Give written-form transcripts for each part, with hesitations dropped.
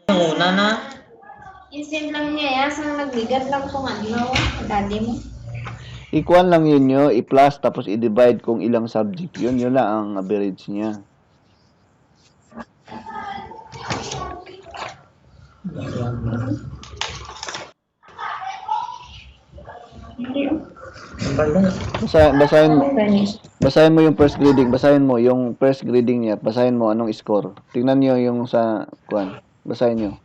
Yung una na. Instant lang niya, sa nagbigat lang kung ano, dali mo. Ikuan lang yun nyo, i-plus tapos i-divide kung ilang subject yun. Yun lang ang average niya. Basahin mo yung first grading. Basahin mo yung first grading niya. Basahin mo anong score. Tingnan nyo yung sa kuan. Basahin nyo.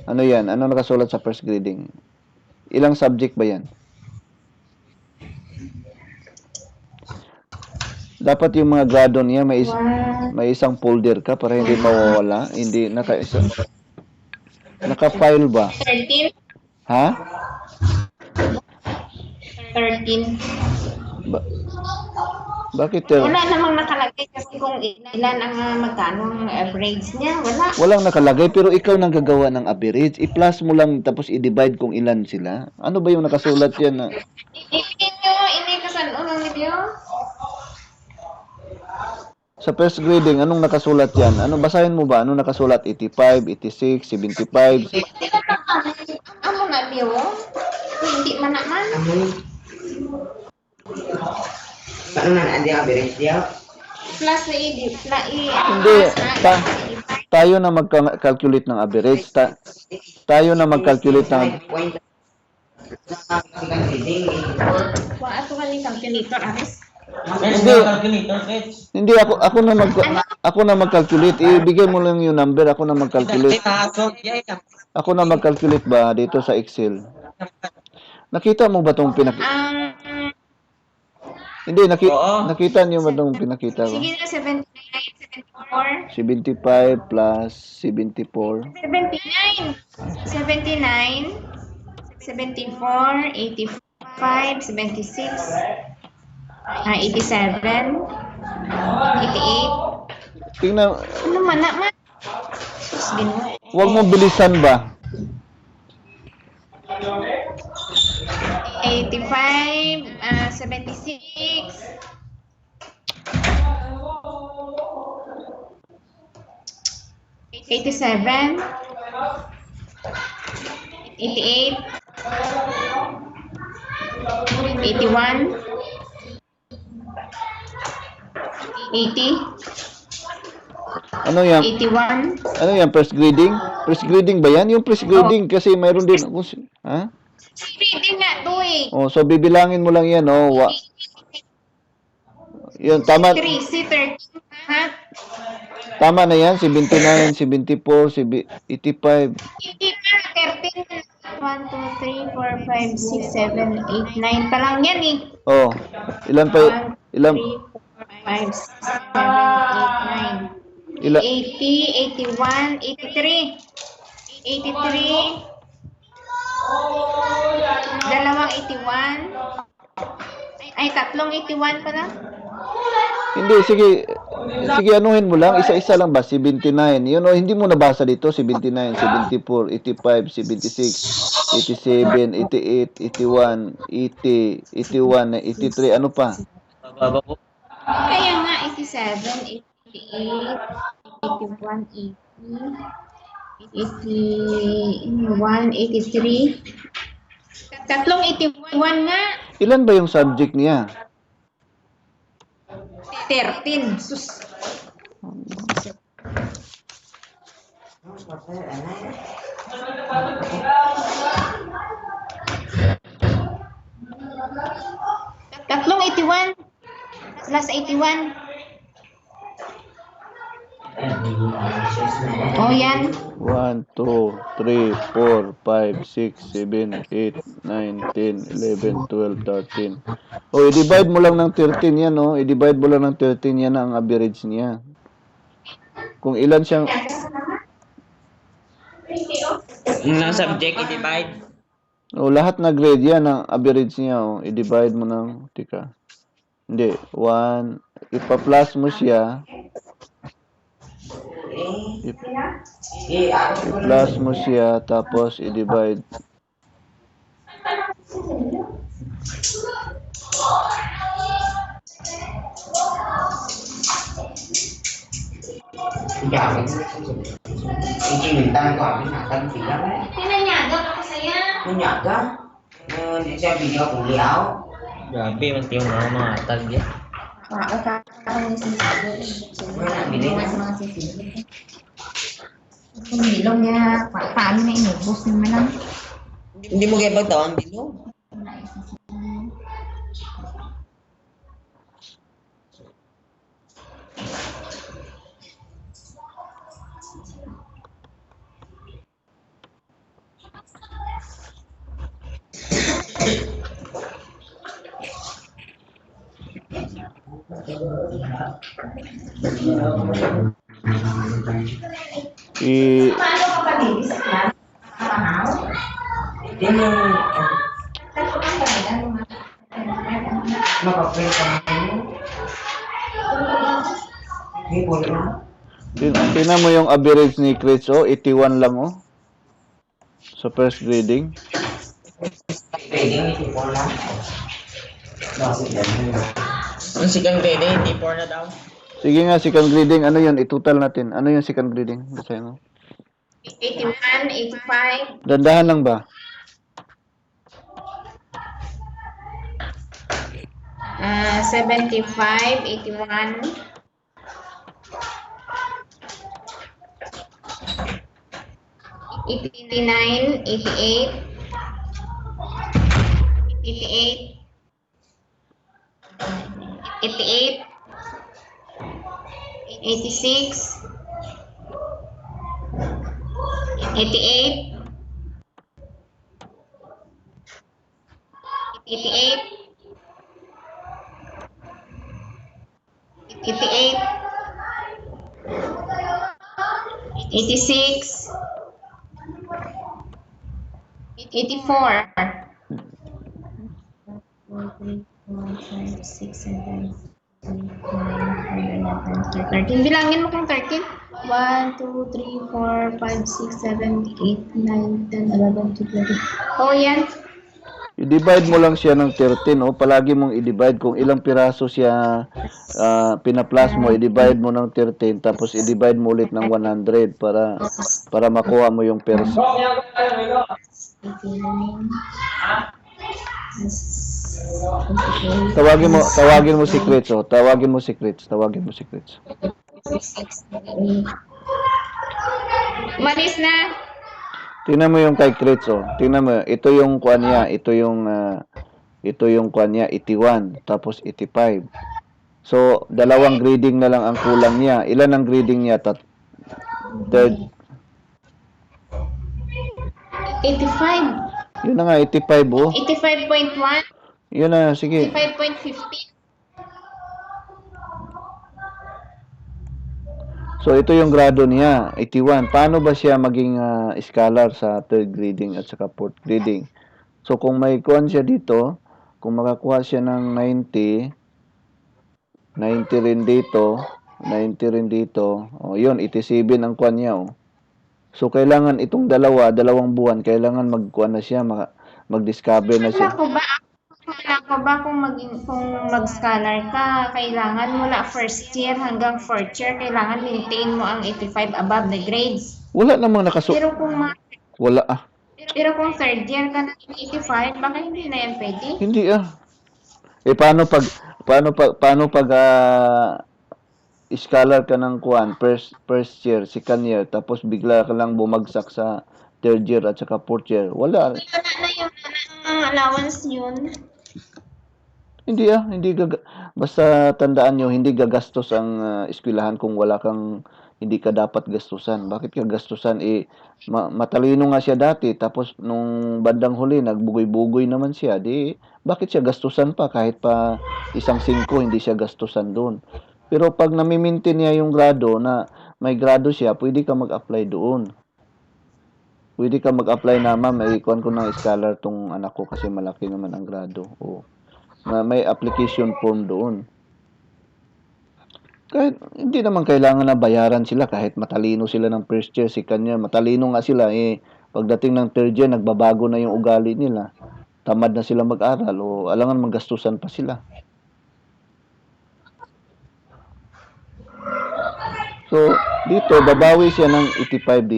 Ano yan? Ano nakasulat sa first grading? Ilang subject ba yan? Dapat yung mga grado niya may isang folder ka para hindi mawawala. Hindi naka-file ba? 13? Ha? 13. Bakit? Wala namang nakalagay kasi kung ilan ang magkano ang average niya. Wala. Walang nakalagay pero ikaw nang gagawa ng average. I-plus mo lang tapos i-divide kung ilan sila. Ano ba yung nakasulat yan na? Ibigin nyo, inikasan unang video. Sa first grading, anong nakasulat yan? Ano, basahin mo ba? Anong nakasulat? 85, 86, 75? Ano na, Bio? Hindi man naman. Paano na hindi average niya? Plus na Hindi. Tayo na mag-calculate ng average. Tayo na mag-calculate ng... Kung ato ka ni calculator, Aris. Hindi ako na mag-calculate. Ibigay mo lang yung number, ako na mag-calculate. Ako na mag-calculate ba dito sa Excel? Nakita mo ba tong Hindi, nakita niyo ba tong pinakita ko? Sige na, 79, 74. 75 plus 74. 79. 79. 74, 85, 76, 87, 88. Tingnan, Ano man naman? huwag mo bilisan ba? 85, 76, 87, 88, 81, 80, Ano yan? 81. Ano yan? First grading? First grading ba yan? Yung first grading kasi mayroon din. Ha? Reading nga to eh. Oh, so bibilangin mo lang yan, oh. Yun, tama. C13, ha? Tama na yan, 79, 74, 85. Hindi na, 13. 1, 2, 3, 4, 5, 6, 7, 8, 9 pa lang yan eh. Oh, ilan pa? 1, 2, 3, 4, 5, 6, 7, 8, 9. 80, 81, 83. 83. Dalawang 81. Ay, tatlong 81 pala. Hindi, sige. Sige, anuhin mo lang. Isa-isa lang ba? 79. Yun, oh, hindi mo nabasa dito. 79, 74, 85, 76, 87, 88, 81, 80, 81, 83. Ano pa? Kaya nga, 87, 88, 81, 80, 81, 83. Tatlong 81 nga. Ilan ba yung subject niya? 13. Sus. Tatlong 81. Plus 81. Oh, yan. 1, 2, 3, 4, 5, 6, 7, 8, 9, 10, 11, 12, 13. O, i-divide mo lang ng 13 yan, no? I-divide mo lang ng 13 yan ang average niya. Kung ilan siyang... Yung subject, i-divide. O, lahat na grade yan ang average niya, o. I-divide mo ng... Tika. Hindi. 1. Ipa-plus mo siya. I-plus mo siya, tapos i-divide. Bintang ko habis nakag sila ba? Pinanyaga ako saya. Kunyaga. Di siya video kuliaw. Grabe, mas yung mga tag yan. Ako yung sisigaw. Wala, bili na. Mga sisigaw. Kung bilog niya, paano na inubos naman lang. Hindi mo kaya pagtawang video? Paano ka pa din sa class? Panaw? Hindi mo Saan ka pa din? makaprint ka mo. Hindi po na. Tingnan mo yung average ni Chris, 81 lang, sa first grading. Pwede hindi po lang. Bakit yan? Ang second grade, hindi 4 na daw. Sige nga, second grading, ano yun? I-total natin. Ano yung second grading? Basahin mo. 81, 85. Dandahan lang ba? Ah, 75, 81. 89, 88. 88. 88. 86. 88. 88. 88. 86. 84. 13. Bilangin mo kung 13. 1, 2, 3, 4, 5, 6, 7, 8, 9, 10, 11, 12, 13. Oh, yan. I-divide mo lang siya ng 13, Palagi mong i-divide kung ilang piraso siya pinaplas mo, i-divide mo ng 13 tapos i-divide mo ulit ng 100 para makuha mo yung perso. 89. Tawagin mo secrets, Tawagin mo secrets. Malis na. Tingnan mo yung kay Crits, Tingnan mo, ito yung kuan niya, ito yung kuan niya 81 tapos 85. So, dalawang grading na lang ang kulang niya. Ilan ang grading niya? Third. 85. Yun na nga 85, 85.1. Yun na, sige. 85.50. So, ito yung grado niya, 81. Paano ba siya maging scholar sa third grading at saka fourth grading? So, kung may kuan siya dito, kung makakuha siya ng 90 rin dito, 90 rin dito, yun, 87 ang kuan niya, So, kailangan itong dalawang buwan, kailangan magkuan na siya, mag-discover na siya. Wala ko ba kung mag-scholar ka, kailangan mula first year hanggang fourth year, kailangan maintain mo ang 85 above the grades. Wala namang Pero kung Wala pero kung third year ka na 85, baka hindi na yan pwede. Hindi paano pag scholar ka ng kuan first year, second year, tapos bigla ka lang bumagsak sa third year at saka fourth year. Wala. Wala na yung allowance yun. Hindi basta tandaan nyo, hindi gagastos ang eskwelahan kung hindi ka dapat gastusan. Bakit ka gastusan? Matalino nga siya dati, tapos nung bandang huli, nagbugoy-bugoy naman siya. Bakit siya gastusan pa? Kahit pa 1.5, hindi siya gastusan doon. Pero pag namimintin niya yung grado, na may grado siya, pwede ka mag-apply doon. Pwede ka mag-apply na, ma'am, ikuan ko ng scholar tong anak ko kasi malaki naman ang grado. May application form doon. Kahit hindi naman kailangan na bayaran sila kahit matalino sila ng first year, second year, matalino nga sila pagdating ng third year nagbabago na yung ugali nila. Tamad na sila mag-aral o alangan magastusan pa sila. So, dito babawi siya ng 85 dito.